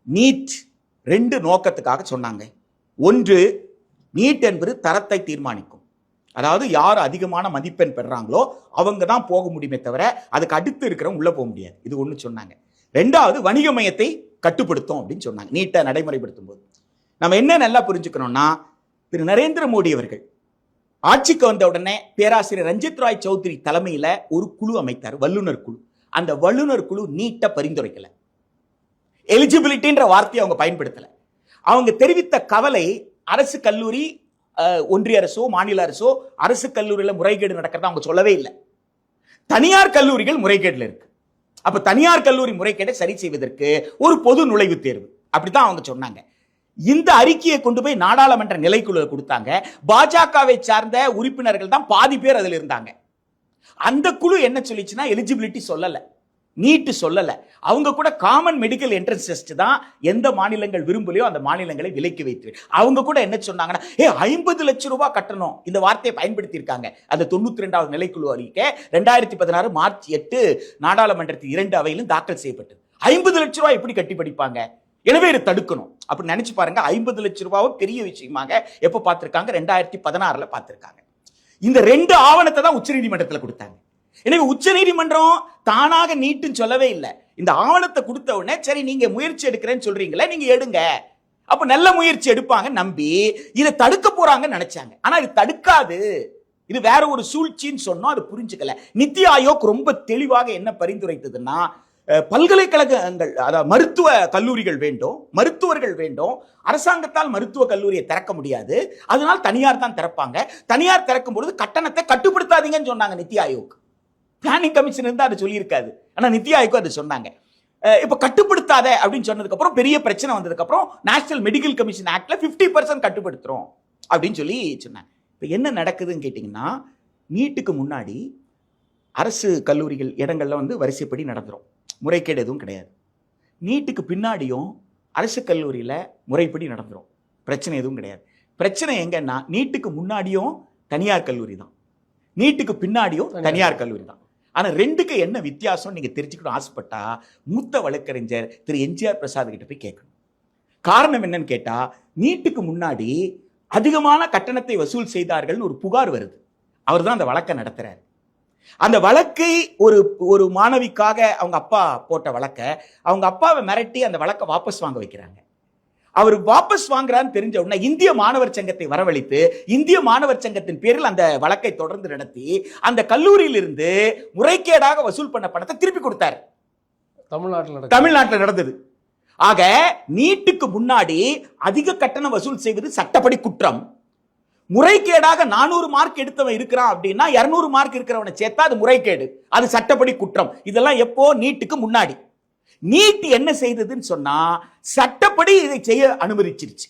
NEET 2 நோக்கத்துக்காக சொன்னாங்க. ஒன்று, நீட் என்பது தரத்தை தீர்மானிக்கும். அதாவது யார் அதிகமான மதிப்பெண் பெறாங்களோ அவங்க தான் போக முடியுமே தவிர அதுக்கு அடுத்து இருக்கிறவங்க உள்ள போக முடியாது. இது ஒன்று சொன்னாங்க. 2வது, வணிக மையத்தை கட்டுப்படுத்தும் அப்படின்னு சொன்னாங்க. நீட்டை நடைமுறைப்படுத்தும் போது நம்ம என்ன நல்லா புரிஞ்சுக்கணும்னா, திரு நரேந்திர மோடி அவர்கள் ஆட்சிக்கு வந்த உடனே பேராசிரியர் ரஞ்சித் ராய் சௌத்ரி தலைமையில் ஒரு குழு அமைத்தார், வல்லுநர் குழு. அந்த வல்லுநர் குழு நீட்டை பரிந்துரைக்கல, எலிஜிபிலிட்டின்ற வார்த்தையை அவங்க பயன்படுத்தல. அவங்க தெரிவித்த கவலை, அரசு கல்லூரி, ஒன்றிய அரசோ மாநில அரசோ அரசு கல்லூரியில் முறைகேடு நடக்கிறதா அவங்க சொல்லவே இல்லை. தனியார் கல்லூரிகள் முறைகேடுல இருக்கு. அப்ப தனியார் கல்லூரி முறைகேடை சரி செய்வதற்கு ஒரு பொது நுழைவுத் தேர்வு, அப்படித்தான் அவங்க சொன்னாங்க. இந்த அறிக்கையை கொண்டு போய் நாடாளுமன்ற நிலைக்குழு கொடுத்தாங்க. பாஜகவை சார்ந்த உறுப்பினர்கள் தான் பாதி பேர் அதில் இருந்தாங்க. அந்த குழு என்ன சொல்லிச்சுன்னா, எலிஜிபிலிட்டி சொல்லல, நீட் சொல்லல. அவங்க கூட காமன் மெடிக்கல் என்ட்ரன்ஸ் டெஸ்ட் தான் எந்த மாநிலங்கள் விரும்பலையோ அந்த மாநிலங்களை விலக்கி வைத்து. அவங்க கூட என்ன சொன்னாங்கன்னா, 50 லட்சம் ரூபாய் கட்டணும், இந்த வார்த்தையை பயன்படுத்தி இருக்காங்க. அந்த 92வது நிலைக்குழு அறிக்கை 2016 மார்ச் 8 நாடாளுமன்றத்தில் 2 அவையிலும் தாக்கல் செய்யப்பட்டது. 50 லட்சம் ரூபாய் எப்படி கட்டி படிப்பாங்க? எனவே இதை தடுக்கணும் அப்படி நினைச்சு பாருங்க. 50 லட்சம் ரூபாவும் பெரிய விஷயமாக எப்ப பார்த்திருக்காங்க? 2016 பார்த்திருக்காங்க. இந்த 2 ஆவணத்தை தான் உச்சநீதிமன்றத்தில் கொடுத்தாங்க. எனவே உச்சநீதிமன்றம் தானாக நீட்டுன்னு சொல்லவே இல்லை. இந்த ஆவணத்தை கொடுத்த உடனே சரி நீங்க முயற்சி எடுக்கிறேன்னு சொல்றீங்களே, நீங்க எடுங்க. அப்ப நல்ல முயற்சி எடுப்பாங்க நம்பி இதை தடுக்க போறாங்கன்னு நினைச்சாங்க. ஆனா இது தடுக்காது, இது வேற ஒரு சூழ்ச்சின்னு சொன்னோம். அது புரிஞ்சுக்கல. நித்தி ஆயோக் ரொம்ப தெளிவாக என்ன பரிந்துரைத்ததுன்னா, பல்கலைக்கழகங்கள், அதாவது மருத்துவ கல்லூரிகள் வேண்டும், மருத்துவர்கள் வேண்டும். அரசாங்கத்தால் மருத்துவ கல்லூரியை திறக்க முடியாது, அதனால் தனியார் தான் திறப்பாங்க. தனியார் திறக்கும் பொழுது கட்டணத்தை கட்டுப்படுத்தாதீங்கன்னு சொன்னாங்க நித்தி ஆயோக். பிளானிங் கமிஷன் இருந்தா அது சொல்லியிருக்காது, ஆனா நித்தி ஆயோக் அது சொன்னாங்க. இப்ப கட்டுப்படுத்தாத அப்படின்னு சொன்னதுக்கு அப்புறம் பெரிய பிரச்சனை வந்ததுக்கு அப்புறம் நேஷனல் மெடிக்கல் கமிஷன் ஆக்ட்ல 50% கட்டுப்படுத்துறோம் அப்படின்னு சொல்லி சொன்னாங்க. இப்ப என்ன நடக்குதுன்னு கேட்டீங்கன்னா, நீட்டுக்கு முன்னாடி அரசு கல்லூரிகள் இடங்கள்ல வரிசைப்படி நடந்துரும், முறைகேடு எதுவும் கிடையாது. நீட்டுக்கு பின்னாடியும் அரசு கல்லூரியில முறைப்படி நடந்துரும், பிரச்சனை எதுவும் கிடையாது. பிரச்சனை எங்கன்னா, நீட்டுக்கு முன்னாடியும் தனியார் கல்லூரி தான், நீட்டுக்கு பின்னாடியும் தனியார் கல்லூரி தான். ஆனா 2க்கு என்ன வித்தியாசம் நீங்க தெரிஞ்சுக்கணும் ஆசைப்பட்டா, மூத்த வழக்கறிஞர் திரு எம்ஜிஆர் பிரசாத் கிட்ட போய் கேட்கணும். காரணம் என்னன்னு கேட்டா, நீட்டுக்கு முன்னாடி அதிகமான கட்டணத்தை வசூல் செய்தார்கள்னு ஒரு புகார் வருது. அவர் தான் அந்த வழக்கை நடத்துறாரு. அந்த வழக்கை ஒரு மாணவிக்காக அவங்க அப்பா போட்ட வழக்கை, அவங்க அப்பாவை மிரட்டி அந்த வழக்கை வாபஸ் வாங்க வைக்கிறாங்க. அவர் வாபஸ் வாங்குறான்னு தெரிஞ்ச உடனே இந்திய மாணவர் சங்கத்தை வரவழைத்து, இந்திய மாணவர் சங்கத்தின் பேரில் அந்த வழக்கை தொடர்ந்து நடத்தி அந்த கல்லூரியிலிருந்து முறைகேடாக வசூல் பண்ண பணத்தை திருப்பி கொடுத்தார். தமிழ்நாட்டில் நடந்தது. ஆக நீட்டுக்கு முன்னாடி அதிக கட்டணம் வசூல் செய்வது சட்டப்படி குற்றம். முறைகேடாக 400 மார்க் எடுத்தவன் இருக்கிறான் அப்படின்னா 200 மார்க் இருக்கிறவனை சேர்த்தா அது முறைகேடு, அது சட்டப்படி குற்றம். இதெல்லாம் எப்போ? நீட்டுக்கு முன்னாடி. நீட் என்ன செய்ததுன்னு சொன்னா, சட்டப்படி இதை செய்ய அனுமதிச்சிருச்சு.